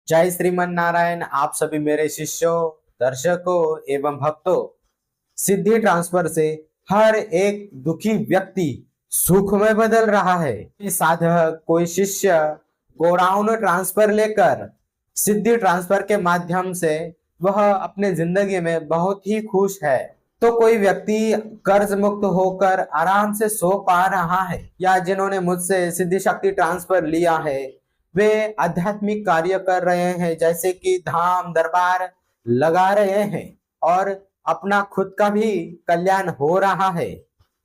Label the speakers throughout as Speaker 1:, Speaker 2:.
Speaker 1: जय श्रीमन नारायण। आप सभी मेरे शिष्यों, दर्शकों एवं भक्तों, सिद्धि ट्रांसफर से हर एक दुखी व्यक्ति सुख में बदल रहा है। कोई साधक, कोई शिष्य गोडाउन ट्रांसफर लेकर सिद्धि ट्रांसफर के माध्यम से वह अपने जिंदगी में बहुत ही खुश है। तो कोई व्यक्ति कर्ज मुक्त होकर आराम से सो पा रहा है, या जिन्होंने मुझसे सिद्धि शक्ति ट्रांसफर लिया है वे आध्यात्मिक कार्य कर रहे हैं, जैसे कि धाम दरबार लगा रहे हैं और अपना खुद का भी कल्याण हो रहा है।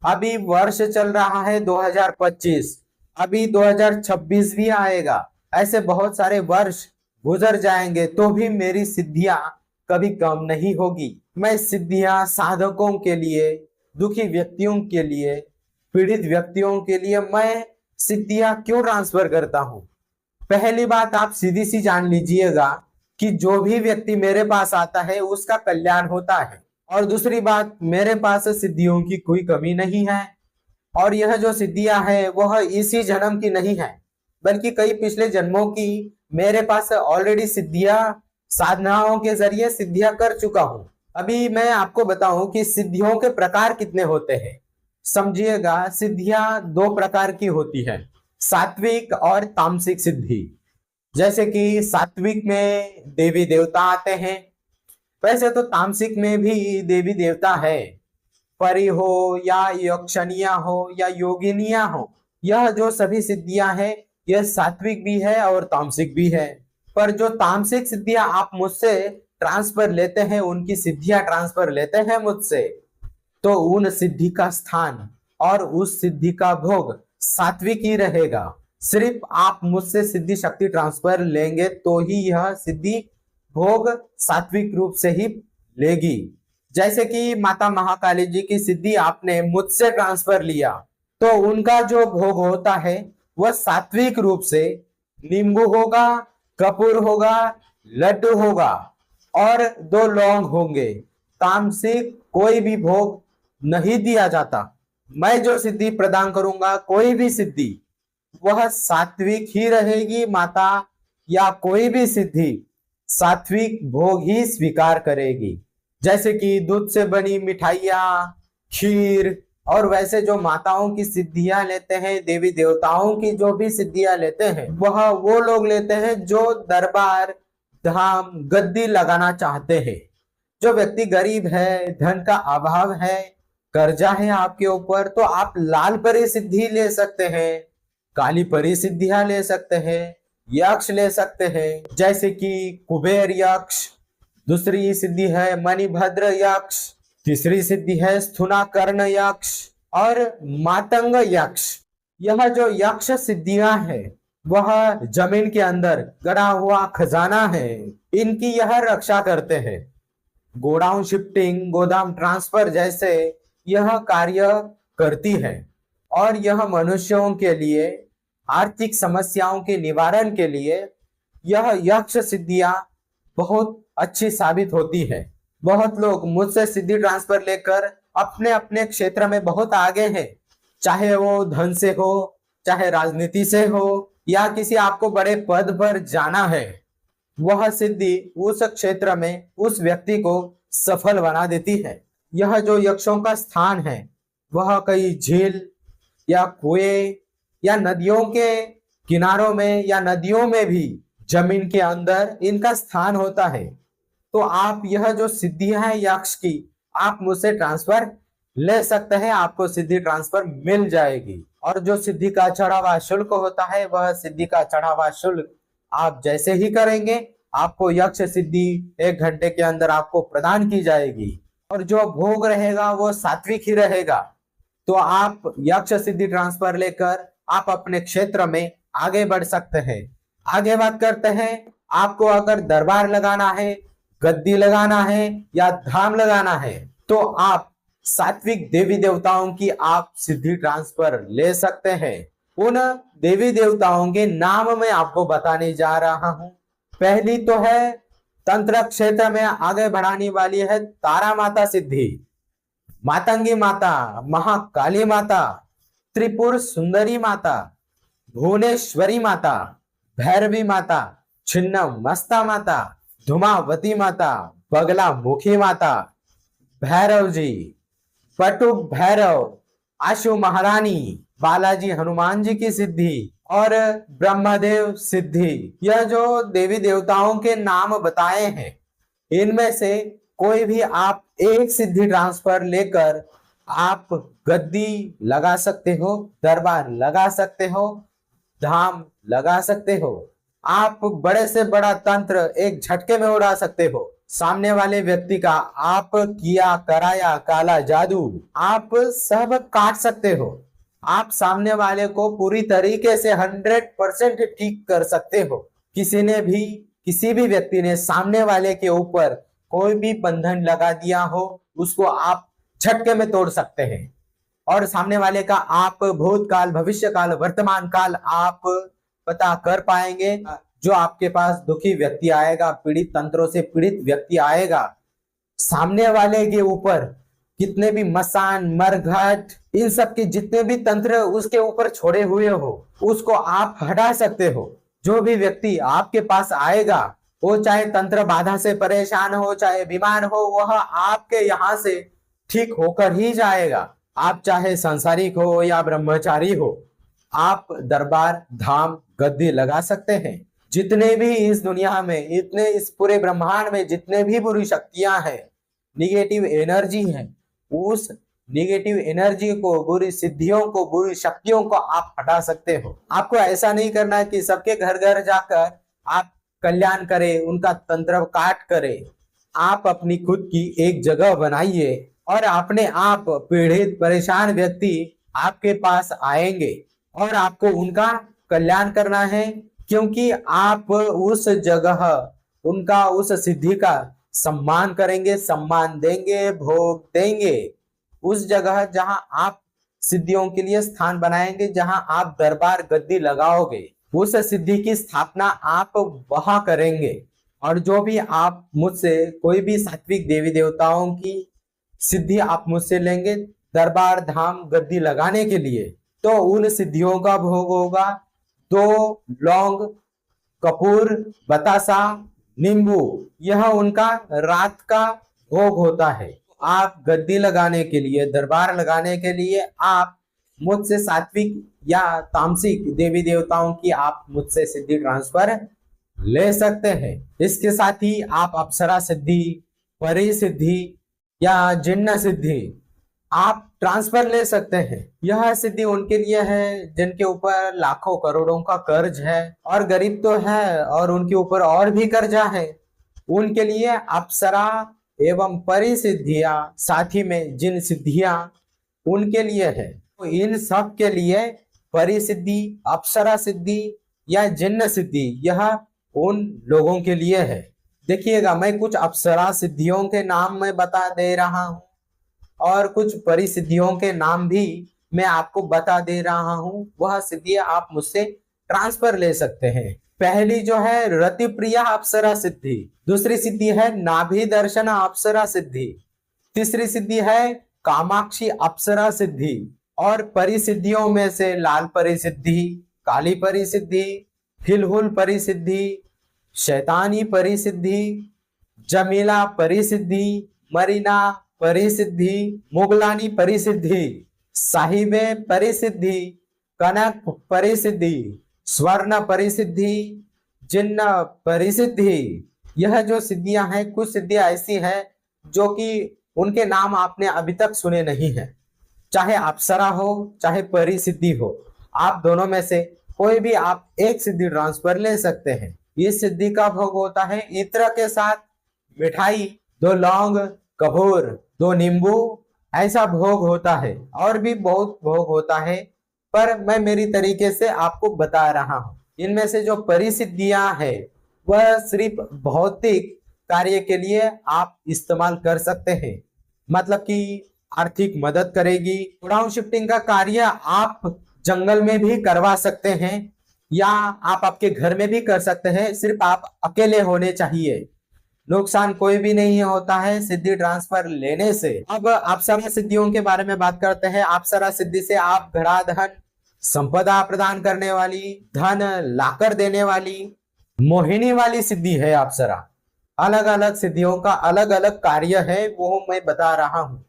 Speaker 1: अभी वर्ष चल रहा है 2025, अभी 2026 भी आएगा। ऐसे बहुत सारे वर्ष गुजर जाएंगे तो भी मेरी सिद्धियां कभी कम नहीं होगी। मैं सिद्धियां साधकों के लिए, दुखी व्यक्तियों के लिए, पीड़ित व्यक्तियों के लिए मैं सिद्धियां क्यों ट्रांसफर करता हूं। पहली बात आप सीधी सी जान लीजिएगा कि जो भी व्यक्ति मेरे पास आता है उसका कल्याण होता है। और दूसरी बात, मेरे पास सिद्धियों की कोई कमी नहीं है। और यह जो सिद्धियां है वह इसी जन्म की नहीं है, बल्कि कई पिछले जन्मों की मेरे पास ऑलरेडी सिद्धियां साधनाओं के जरिए सिद्धियां कर चुका हूं। अभी मैं आपको बताऊं कि सिद्धियों के प्रकार कितने होते हैं। समझिएगा, सिद्धियां दो प्रकार की होती है, सात्विक और तामसिक सिद्धि। जैसे कि सात्विक में देवी देवता आते हैं, वैसे तो तामसिक में भी देवी देवता है। परी हो या यक्षणिया हो या योगिनिया हो, यह जो सभी सिद्धियां हैं यह सात्विक भी है और तामसिक भी है। पर जो तामसिक सिद्धियां आप मुझसे ट्रांसफर लेते हैं, उनकी सिद्धियां ट्रांसफर लेते हैं मुझसे, तो उन सिद्धि का स्थान और उस सिद्धि का भोग सात्विक ही रहेगा। सिर्फ आप मुझसे सिद्धि शक्ति ट्रांसफर लेंगे तो ही यह सिद्धि भोग सात्विक रूप से ही लेगी। जैसे कि माता महाकाली जी की सिद्धि आपने मुझसे ट्रांसफर लिया, तो उनका जो भोग होता है वह सात्विक रूप से नींबू होगा, कपूर होगा, लड्डू होगा और 2 लौंग होंगे। तामसिक कोई भी भोग नहीं दिया जाता। मैं जो सिद्धि प्रदान करूंगा, कोई भी सिद्धि, वह सात्विक ही रहेगी माता, या कोई भी सिद्धि सात्विक भोग ही स्वीकार करेगी। जैसे कि दूध से बनी मिठाइयाँ, खीर, और वैसे जो माताओं की सिद्धियां लेते हैं, देवी देवताओं की जो भी सिद्धियां लेते हैं, वह वो लोग लेते हैं जो दरबार, धाम, गद्दी लगाना चाहते हैं। जो व्यक्ति गरीब है, धन का अभाव है, कर्जा है आपके ऊपर, तो आप लाल परी सिद्धि ले सकते हैं, काली परी सिद्धियां ले सकते हैं, यक्ष ले सकते हैं, जैसे कि कुबेर यक्ष। दूसरी सिद्धि है मणिभद्र यक्ष। तीसरी सिद्धि है स्थूनाकर्ण यक्ष और मातंग यक्ष। यह जो यक्ष सिद्धियां है वह जमीन के अंदर गड़ा हुआ खजाना है, इनकी यह रक्षा करते हैं। गोडाउन शिफ्टिंग, गोदाम ट्रांसफर जैसे यह कार्य करती है। और यह मनुष्यों के लिए आर्थिक समस्याओं के निवारण के लिए यह यक्ष सिद्धियां बहुत अच्छी साबित होती है। बहुत लोग मुझसे सिद्धि ट्रांसफर लेकर अपने अपने क्षेत्र में बहुत आगे हैं, चाहे वो धन से हो, चाहे राजनीति से हो, या किसी आपको बड़े पद पर जाना है। वह सिद्धि उस क्षेत्र में उस व्यक्ति को सफल बना देती है। यह जो यक्षों का स्थान है वह कई झील या कुएं या नदियों के किनारों में या नदियों में भी जमीन के अंदर इनका स्थान होता है। तो आप यह जो सिद्धियां है यक्ष की, आप मुझसे ट्रांसफर ले सकते हैं, आपको सिद्धि ट्रांसफर मिल जाएगी। और जो सिद्धि का चढ़ा हुआ शुल्क होता है, वह सिद्धि का चढ़ा हुआ शुल्क आप जैसे ही करेंगे आपको यक्ष सिद्धि 1 घंटे के अंदर आपको प्रदान की जाएगी। और जो भोग रहेगा वो सात्विक ही रहेगा। तो आप यक्ष सिद्धि ट्रांसफर लेकर आप अपने क्षेत्र में आगे बढ़ सकते हैं। आगे बात करते हैं, आपको अगर दरबार लगाना है, गद्दी लगाना है या धाम लगाना है, तो आप सात्विक देवी देवताओं की आप सिद्धि ट्रांसफर ले सकते हैं। उन देवी देवताओं के नाम मैं आपको बताने जा रहा हूं। पहली तो है तंत्र क्षेत्र में आगे बढ़ाने वाली है तारा माता सिद्धि, मातंगी माता, महाकाली माता, त्रिपुर सुंदरी माता, भुवनेश्वरी माता, भैरवी माता, छिन्न मस्ता माता, धुमावती माता, बगला मुखी माता, भैरव जी, पटु भैरव, आशु महारानी, बालाजी हनुमान जी की सिद्धि और ब्रह्मदेव सिद्धि, यह जो देवी देवताओं के नाम बताए हैं, इनमें से कोई भी आप एक सिद्धि ट्रांसफर लेकर आप गद्दी लगा सकते हो, दरबार लगा सकते हो, धाम लगा सकते हो। आप बड़े से बड़ा तंत्र एक झटके में उड़ा सकते हो। सामने वाले व्यक्ति का आप किया कराया काला जादू आप सब काट सकते हो। आप सामने वाले को पूरी तरीके से 100% ठीक कर सकते हो। किसी भी व्यक्ति ने सामने वाले के ऊपर कोई भी बंधन लगा दिया हो, उसको आप झटके में तोड़ सकते हैं। और सामने वाले का आप भूतकाल, भविष्य काल, वर्तमान काल आप पता कर पाएंगे। जो आपके पास दुखी व्यक्ति आएगा, पीड़ित तंत्रों से पीड़ित व्यक्ति आएगा, सामने वाले के ऊपर कितने भी मसान, मरघट, इन सब के जितने भी तंत्र उसके ऊपर छोड़े हुए हो, उसको आप हटा सकते हो। जो भी व्यक्ति आपके पास आएगा, वो चाहे तंत्र बाधा से परेशान हो, चाहे बीमार हो, वह आपके यहाँ से ठीक होकर ही जाएगा। आप चाहे सांसारिक हो या ब्रह्मचारी हो, आप दरबार, धाम, गद्दी लगा सकते हैं। जितने भी इस दुनिया में, इतने इस पूरे ब्रह्मांड में जितने भी बुरी शक्तियां हैं, निगेटिव एनर्जी है, उस निगेटिव एनर्जी को, बुरी सिद्धियों को, बुरी शक्तियों को आप हटा सकते हो। आपको ऐसा नहीं करना है कि सबके घर घर जाकर आप कल्याण करें, उनका तंत्र काट करें। आप अपनी खुद की एक जगह बनाइए और अपने आप पीड़ित परेशान व्यक्ति आपके पास आएंगे और आपको उनका कल्याण करना है, क्योंकि आप उस जगह उनका, उस सिद्धि का सम्मान करेंगे, सम्मान देंगे, भोग देंगे। उस जगह जहां आप सिद्धियों के लिए स्थान बनाएंगे, जहां आप दरबार गद्दी लगाओगे, उस सिद्धि की स्थापना आप वहां करेंगे। और जो भी आप मुझसे कोई भी सात्विक देवी देवताओं की सिद्धि आप मुझसे लेंगे दरबार, धाम, गद्दी लगाने के लिए, तो उन सिद्धियों का भोग होगा 2 लौंग, कपूर, बतासा, नींबू, यह उनका रात का भोग होता है। आप गद्दी लगाने के लिए, दरबार लगाने के लिए आप मुझसे सात्विक या तामसिक देवी देवताओं की आप मुझसे सिद्धि ट्रांसफर ले सकते हैं। इसके साथ ही आप अप्सरा सिद्धि, परी सिद्धि या जिन्न सिद्धि आप ट्रांसफर ले सकते हैं। यह सिद्धि उनके लिए है जिनके ऊपर लाखों करोड़ों का कर्ज है और गरीब तो है और उनके ऊपर और भी कर्जा है। उनके लिए अप्सरा एवं परी सिद्धियां, साथ ही में जिन सिद्धियां उनके लिए है। तो इन सब के लिए परी सिद्धि, अप्सरा सिद्धि या जिन्न सिद्धि, यह उन लोगों के लिए है। देखिएगा, मैं कुछ अप्सरा सिद्धियों के नाम मैं बता दे रहा हूं और कुछ परिसिद्धियों के नाम भी मैं आपको बता दे रहा हूं। वह सिद्धियां आप मुझसे ट्रांसफर ले सकते हैं। पहली जो है रति प्रिया अप्सरा सिद्धि, दूसरी सिद्धि है नाभि दर्शन अप्सरा सिद्धि, तीसरी सिद्धि है कामाक्षी अप्सरा सिद्धि। और परिसिद्धियों में से लाल परिसिद्धि, काली परिसिद्धि, हिलहुल परिसिद्धि, शैतानी परिसिद्धि, जमीला परिसिद्धि, मरीना परिसिद्धि, मुगलानी परिसिद्धि, साहिबे परिसिद्धि, कनक परिसिद्धि, स्वर्ण परिसिद्धि, जिन्न परिसिद्धि। यह जो सिद्धियां हैं, कुछ सिद्धियां ऐसी हैं जो कि उनके नाम आपने अभी तक सुने नहीं है। चाहे अप्सरा हो चाहे परिसिद्धि हो, आप दोनों में से कोई भी आप एक सिद्धि ट्रांसफर ले सकते हैं। इस सिद्धि का भोग होता है इत्र के साथ मिठाई, 2 लौंग, कपूर, 2 नींबू, ऐसा भोग होता है। और भी बहुत भोग होता है, पर मैं मेरी तरीके से आपको बता रहा हूं। इनमें से जो परिसिद्धियां है वह सिर्फ भौतिक कार्य के लिए आप इस्तेमाल कर सकते हैं, मतलब कि आर्थिक मदद करेगी। डाउन शिफ्टिंग का कार्य आप जंगल में भी करवा सकते हैं या आप आपके घर में भी कर सकते हैं, सिर्फ आप अकेले होने चाहिए। नुकसान कोई भी नहीं होता है सिद्धि ट्रांसफर लेने से। अब अप्सरा सिद्धियों के बारे में बात करते हैं। अप्सरा सिद्धि से आप धनाधन, संपदा प्रदान करने वाली, धन लाकर देने वाली, मोहिनी वाली सिद्धि है अप्सरा। अलग अलग सिद्धियों का अलग अलग कार्य है, वो मैं बता रहा हूँ।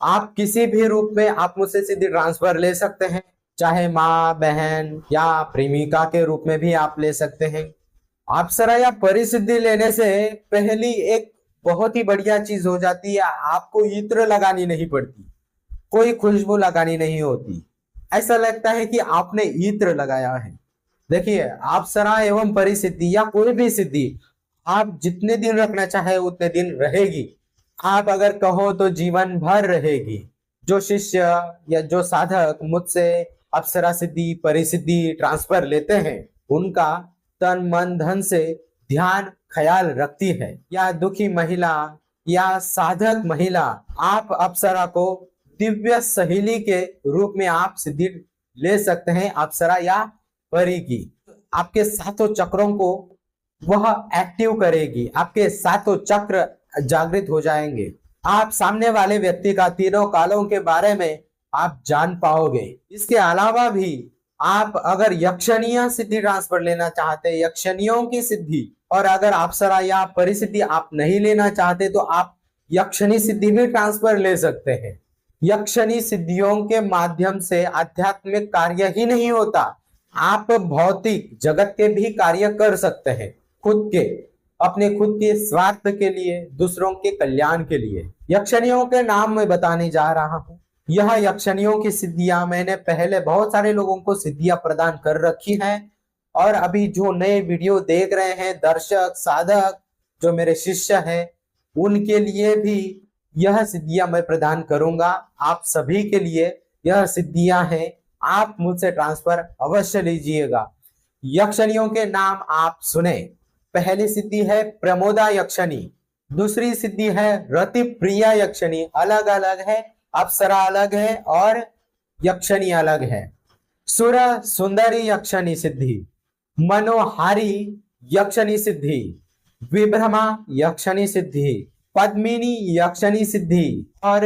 Speaker 1: आप किसी भी रूप में आप मुझसे सिद्धि ट्रांसफर ले सकते हैं, चाहे माँ बहन या प्रेमिका के रूप में भी आप ले सकते हैं। अप्सरा या परिसिद्धि लेने से पहली एक बहुत ही बढ़िया चीज हो जाती है, आपको इत्र लगानी नहीं पड़ती, कोई खुशबू लगानी नहीं होती। ऐसा लगता है कि आपने इत्र लगाया है। देखिए, अप्सरा एवं परिसिद्धि या कोई भी सिद्धि आप जितने दिन रखना चाहे उतने दिन रहेगी। आप अगर कहो तो जीवन भर रहेगी। जो शिष्य या जो साधक मुझसे अप्सरा सिद्धि परिसिद्धि ट्रांसफर लेते हैं, उनका तन मन धन से ध्यान ख्याल रखती है। या दुखी महिला या साधक महिला, आप अप्सरा को दिव्य सहेली के रूप में आप सिद्धि ले सकते हैं, अप्सरा या परी की। आपके सातों चक्रों को वह एक्टिव करेगी, आपके सातों चक्र जागृत हो जाएंगे। आप सामने वाले व्यक्ति का तीनों कालों के बारे में आप जान पाओगे। इसके अलावा भी आप अगर यक्षणीय सिद्धि ट्रांसफर लेना चाहते हैं, यक्षणियों की सिद्धि, और अगर अप्सरा या परिसिद्धि आप नहीं लेना चाहते तो आप यक्षणी सिद्धि भी ट्रांसफर ले सकते हैं। यक्षणी सिद्धियों के माध्यम से आध्यात्मिक कार्य ही नहीं होता, आप भौतिक जगत के भी कार्य कर सकते हैं, खुद के अपने खुद के स्वार्थ के लिए, दूसरों के कल्याण के लिए। यक्षणियों के नाम मैं बताने जा रहा हूँ। यह यक्षणियों की सिद्धियां मैंने पहले बहुत सारे लोगों को सिद्धियां प्रदान कर रखी हैं, और अभी जो नए वीडियो देख रहे हैं दर्शक साधक जो मेरे शिष्य हैं, उनके लिए भी यह सिद्धियां मैं प्रदान करूंगा। आप सभी के लिए यह सिद्धियां हैं, आप मुझसे ट्रांसफर अवश्य लीजिएगा। यक्षणियों के नाम आप सुने। पहली सिद्धि है प्रमोदा यक्षणी, दूसरी सिद्धि है रति प्रिया यक्षणी, अलग अलग है, अप्सरा अलग है और यक्षणी अलग है। सुर सुंदरी यक्षणी सिद्धि, मनोहारी यक्षणी सिद्धि, विभ्रमा यक्षणी सिद्धि, पद्मिनी यक्षणी सिद्धि और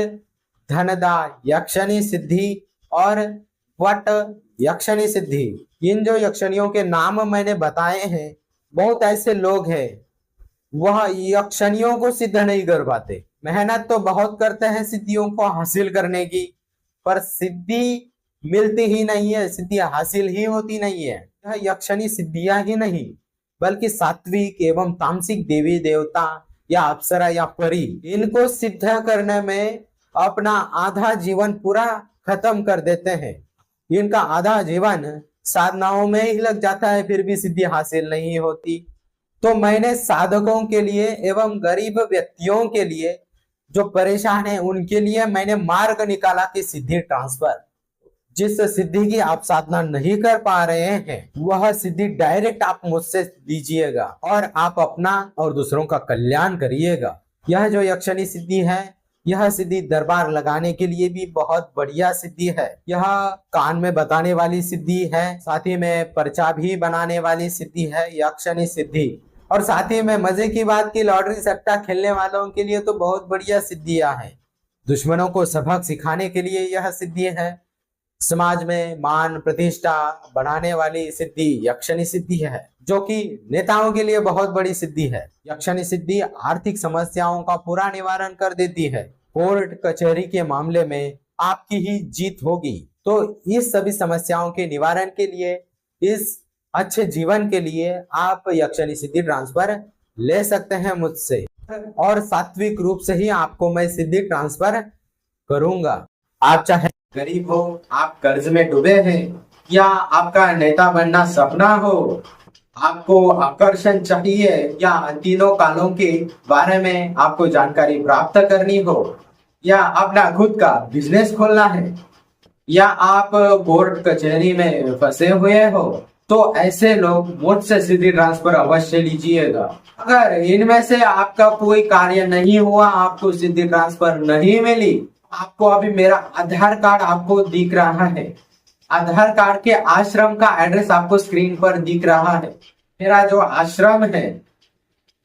Speaker 1: धनदा यक्षणी सिद्धि और वट यक्षणी सिद्धि। इन जो यक्षणियों के नाम मैंने बताए हैं, बहुत ऐसे लोग हैं वह यक्षणियों को सिद्ध नहीं कर पाते, मेहनत तो बहुत करते हैं सिद्धियों को हासिल करने की, पर सिद्धि मिलती ही नहीं है, सिद्धि हासिल ही होती नहीं है। यह यक्षणी सिद्धियां ही नहीं बल्कि सात्विक एवं तामसिक देवी देवता या अप्सरा या परी, इनको सिद्ध करने में अपना आधा जीवन पूरा खत्म कर देते हैं। इनका आधा जीवन साधनाओं में ही लग जाता है, फिर भी सिद्धि हासिल नहीं होती। तो मैंने साधकों के लिए एवं गरीब व्यक्तियों के लिए जो परेशान है उनके लिए मैंने मार्ग निकाला कि सिद्धि ट्रांसफर। जिस सिद्धि की आप साधना नहीं कर पा रहे हैं, वह सिद्धि डायरेक्ट आप मुझसे लीजिएगा और आप अपना और दूसरों का कल्याण करिएगा। यह जो यक्षणी सिद्धि है, यह सिद्धि दरबार लगाने के लिए भी बहुत बढ़िया सिद्धि है। यह कान में बताने वाली सिद्धि है, साथ ही में पर्चा भी बनाने वाली सिद्धि है यक्षणी सिद्धि, और साथ ही में मजे की बात की लॉटरी सट्टा खेलने वालों के लिए तो बहुत बढ़िया सिद्धियां हैं। दुश्मनों को सबक सिखाने के लिए यह सिद्धि है। समाज में मान प्रतिष्ठा बढ़ाने वाली सिद्धि यक्षणी सिद्धि है, जो कि नेताओं के लिए बहुत बड़ी सिद्धि है। यक्षणी सिद्धि आर्थिक समस्याओं का पूरा निवारण कर देती है। कोर्ट कचहरी के मामले में आपकी ही जीत होगी। तो इस सभी समस्याओं के निवारण के लिए, इस अच्छे जीवन के लिए आप यक्षणी सिद्धि ट्रांसफर ले सकते हैं मुझसे, और सात्विक रूप से ही आपको मैं सिद्धि ट्रांसफर करूंगा। आप चाहे गरीब हो, आप कर्ज में डूबे हैं, या आपका नेता बनना सपना हो, आपको आकर्षण चाहिए, या तीनों कालों के बारे में आपको जानकारी प्राप्त करनी हो, या अपना खुद का बिजनेस खोलना है, या आप कोर्ट कचहरी में फंसे हुए हो, तो ऐसे लोग मुझसे सिद्धि ट्रांसफर अवश्य लीजिएगा। अगर इनमें से आपका कोई कार्य नहीं हुआ, आपको सिद्धि ट्रांसफर नहीं मिली, आपको अभी मेरा आधार कार्ड आपको दिख रहा है, आधार कार्ड के आश्रम का एड्रेस आपको स्क्रीन पर दिख रहा है। मेरा जो आश्रम है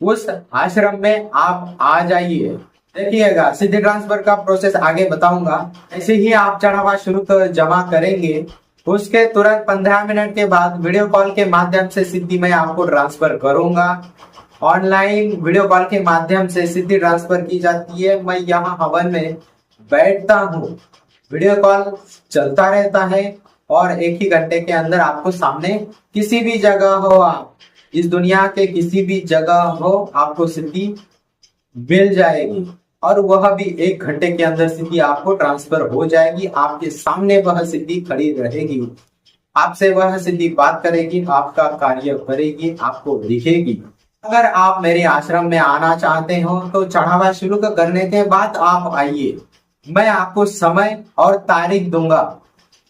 Speaker 1: उस आश्रम में आप आ जाइए। देखिएगा, सिद्धि ट्रांसफर का प्रोसेस आगे बताऊंगा। ऐसे ही आप चढ़ावा शुल्क जमा करेंगे उसके तुरंत 15 मिनट के बाद वीडियो कॉल के माध्यम से सिद्धि मैं आपको ट्रांसफर करूंगा। ऑनलाइन वीडियो कॉल के माध्यम से सिद्धि ट्रांसफर की जाती है। मैं यहाँ हवन में बैठता हूँ, वीडियो कॉल चलता रहता है और 1 ही घंटे के अंदर आपको सामने किसी भी जगह हो, आप इस दुनिया के किसी भी जगह हो, आपको सिद्धि मिल जाएगी और वह भी 1 घंटे के अंदर सिद्धि आपको ट्रांसफर हो जाएगी। आपके सामने वह सिद्धि खड़ी रहेगी, आपसे वह सिद्धि बात करेगी, आपका कार्य करेगी, आपको दिखेगी। अगर आप मेरे आश्रम में आना चाहते हो तो चढ़ावा शुरू करने के बाद आप आइए। मैं आपको समय और तारीख दूंगा।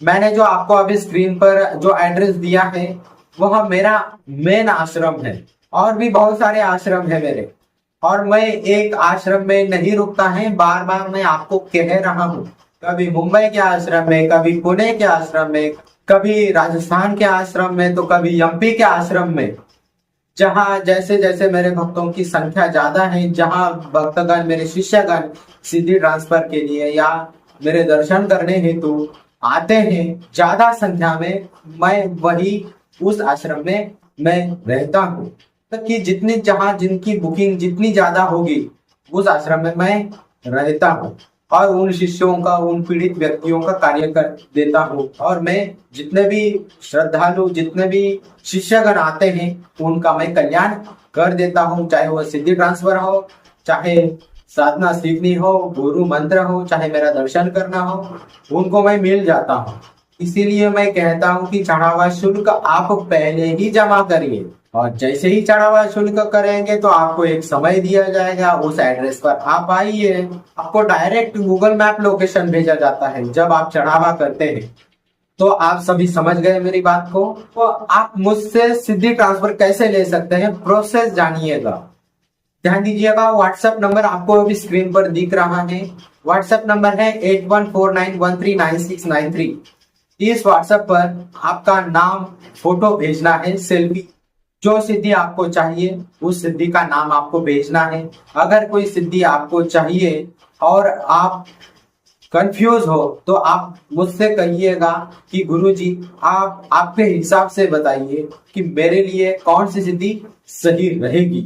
Speaker 1: मैंने जो आपको अभी स्क्रीन पर जो एड्रेस दिया है वह मेरा मेन आश्रम है। और भी बहुत सारे आश्रम है मेरे, और मैं एक आश्रम में नहीं रुकता है। बार बार मैं आपको कह रहा हूँ, कभी मुंबई के आश्रम में, कभी पुणे के आश्रम में, कभी राजस्थान के आश्रम में, तो कभी एमपी के आश्रम में। जहाँ जैसे जैसे मेरे भक्तों की संख्या ज्यादा है, जहाँ भक्तगण मेरे शिष्यगण सिद्धि ट्रांसफर के लिए या मेरे दर्शन करने हेतु आते हैं ज्यादा संख्या में, मैं वही उस आश्रम में मैं रहता हूँ। कि जितनी जहाँ जिनकी बुकिंग जितनी ज्यादा होगी उस आश्रम में मैं रहता हूँ और उन शिष्यों का, उन पीड़ित व्यक्तियों का कार्य कर देता हूँ। और मैं जितने भी श्रद्धालु, जितने भी शिष्यगण आते हैं उनका मैं कल्याण कर देता हूँ। चाहे वह सिद्धि ट्रांसफर हो, चाहे साधना सीखनी हो, गुरु मंत्र हो, चाहे मेरा दर्शन करना हो, उनको मैं मिल जाता हूँ। इसीलिए मैं कहता हूँ कि चढ़ावा शुल्क आप पहले ही जमा करिए और जैसे ही चढ़ावा शुल्क करेंगे तो आपको एक समय दिया जाएगा, उस एड्रेस पर आप आइए। आपको डायरेक्ट गूगल मैप लोकेशन भेजा जाता है जब आप चढ़ावा करते हैं। तो आप सभी समझ गए मेरी बात को। तो आप मुझसे सिद्धि ट्रांसफर कैसे ले सकते हैं, प्रोसेस जानिएगा। ध्यान दीजिएगा, व्हाट्सएप नंबर आपको अभी स्क्रीन पर दिख रहा है। व्हाट्सएप नंबर है 8149139693। इस व्हाट्सएप पर आपका नाम, फोटो भेजना है, सेल्फी। जो सिद्धि आपको चाहिए उस सिद्धि का नाम आपको भेजना है। अगर कोई सिद्धि आपको चाहिए और आप कंफ्यूज हो तो आप मुझसे कहिएगा कि गुरुजी आप आपके हिसाब से बताइए कि मेरे लिए कौन सी सिद्धि सही रहेगी।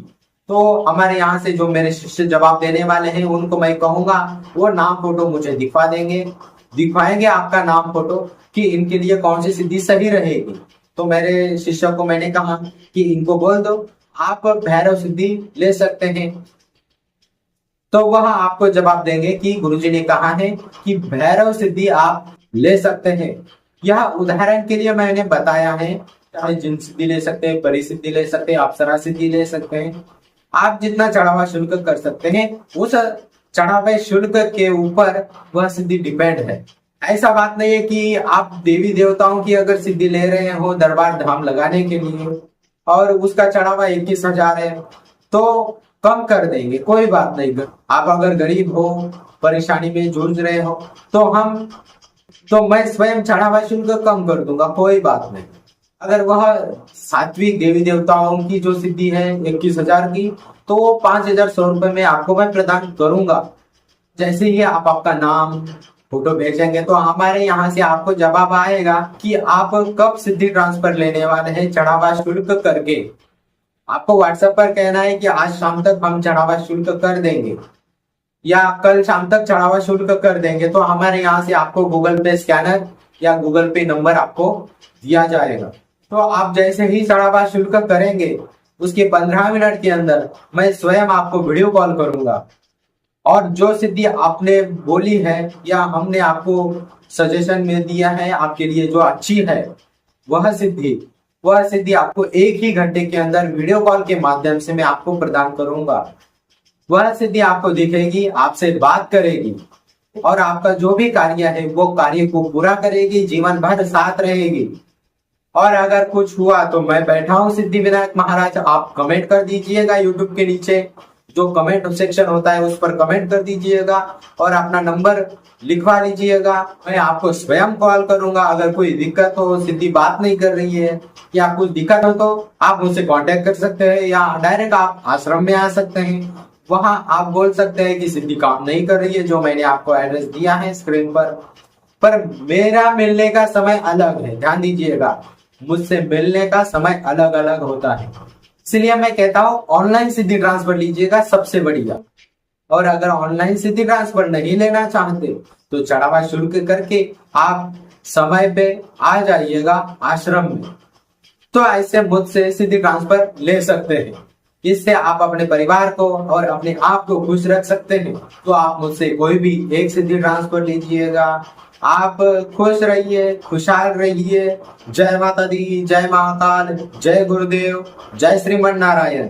Speaker 1: तो हमारे यहाँ से जो मेरे शिष्य जवाब देने वाले हैं उनको मैं कहूंगा वो नाम फोटो मुझे दिखवाएंगे आपका नाम फोटो कि इनके लिए कौन सी सिद्धि सही रहेगी। तो मेरे शिष्य को मैंने कहा कि इनको बोल दो आप भैरव सिद्धि ले सकते हैं। तो वह आपको जवाब देंगे कि गुरुजी ने कहा है कि भैरव सिद्धि आप ले सकते हैं। यह उदाहरण के लिए मैंने बताया है, चाहे जिन सिद्धि ले सकते हैं, परी सिद्धि ले सकते हैं, अप्सरा सिद्धि ले सकते हैं। आप जितना चढ़ावा शुल्क कर सकते हैं उस चढ़ावे शुल्क के ऊपर वह सिद्धि डिपेंड है। ऐसा बात नहीं है कि आप देवी देवताओं की अगर सिद्धि ले रहे हो दरबार धाम लगाने के लिए और उसका चढ़ावा 21,000 है तो कम कर देंगे, कोई बात नहीं। आप अगर गरीब हो, परेशानी में जूझ रहे हो तो मैं स्वयं चढ़ावा शुल्क कम कर दूंगा, कोई बात नहीं। अगर वह सात्विक देवी देवताओं की जो सिद्धि है 21,000 की, तो वो 5,100 रुपए में आपको मैं प्रदान करूंगा। जैसे ही आप आपका नाम फोटो भेजेंगे तो हमारे यहाँ से आपको जवाब आएगा कि आप कब सिद्धि ट्रांसफर लेने वाले हैं चढ़ावा शुल्क करके। आपको व्हाट्सएप पर कहना है कि आज शाम तक हम चढ़ावा शुल्क कर देंगे या कल शाम तक चढ़ावा शुल्क कर देंगे। तो हमारे यहाँ से आपको गूगल पे स्कैनर या गूगल पे नंबर आपको दिया जाएगा। तो आप जैसे ही चढ़ावा शुल्क करेंगे उसके 15 मिनट के अंदर मैं स्वयं आपको वीडियो कॉल करूंगा और जो सिद्धि आपने बोली है या हमने आपको सजेशन में दिया है आपके लिए जो अच्छी है वह सिद्धि आपको 1 ही घंटे के अंदर वीडियो कॉल के माध्यम से मैं आपको प्रदान करूंगा। वह सिद्धि आपको दिखेगी, आपसे बात करेगी और आपका जो भी कार्य है वो कार्य को पूरा करेगी, जीवन भर साथ रहेगी। और अगर कुछ हुआ तो मैं बैठा हूँ सिद्धि विनायक महाराज, आप कमेंट कर दीजिएगा। यूट्यूब के नीचे जो कमेंट सेक्शन होता है उस पर कमेंट कर दीजिएगा और अपना नंबर लिखवा लीजिएगा। मैं आपको स्वयं कॉल करूंगा। अगर कोई दिक्कत हो, सिद्धि बात नहीं कर रही है या कुछ दिक्कत हो तो आप मुझसे कांटेक्ट कर सकते हैं या डायरेक्ट आप आश्रम में आ सकते हैं। वहां आप बोल सकते हैं कि सिद्धि काम नहीं कर रही है, जो मैंने आपको एड्रेस दिया है स्क्रीन पर। पर मेरा मिलने का समय अलग है, ध्यान दीजिएगा, मुझसे मिलने का समय अलग अलग होता है। इसलिए मैं कहता हूं ऑनलाइन सिद्धि ट्रांसफर लीजिएगा, सबसे बढ़िया। और अगर ऑनलाइन सिद्धि ट्रांसफर नहीं लेना चाहते तो चढ़ावा शुल्क करके आप समय पे आ जाइएगा आश्रम में, तो ऐसे मुझसे सिद्धि ट्रांसफर ले सकते हैं। इससे आप अपने परिवार को और अपने आप को खुश रख सकते हैं। तो आप मुझसे कोई भी एक सिद्धि ट्रांसफर लीजिएगा। आप खुश रहिए, खुशहाल रहिए। जय माता दी, जय महाकाल, जय गुरुदेव, जय श्रीमन नारायण।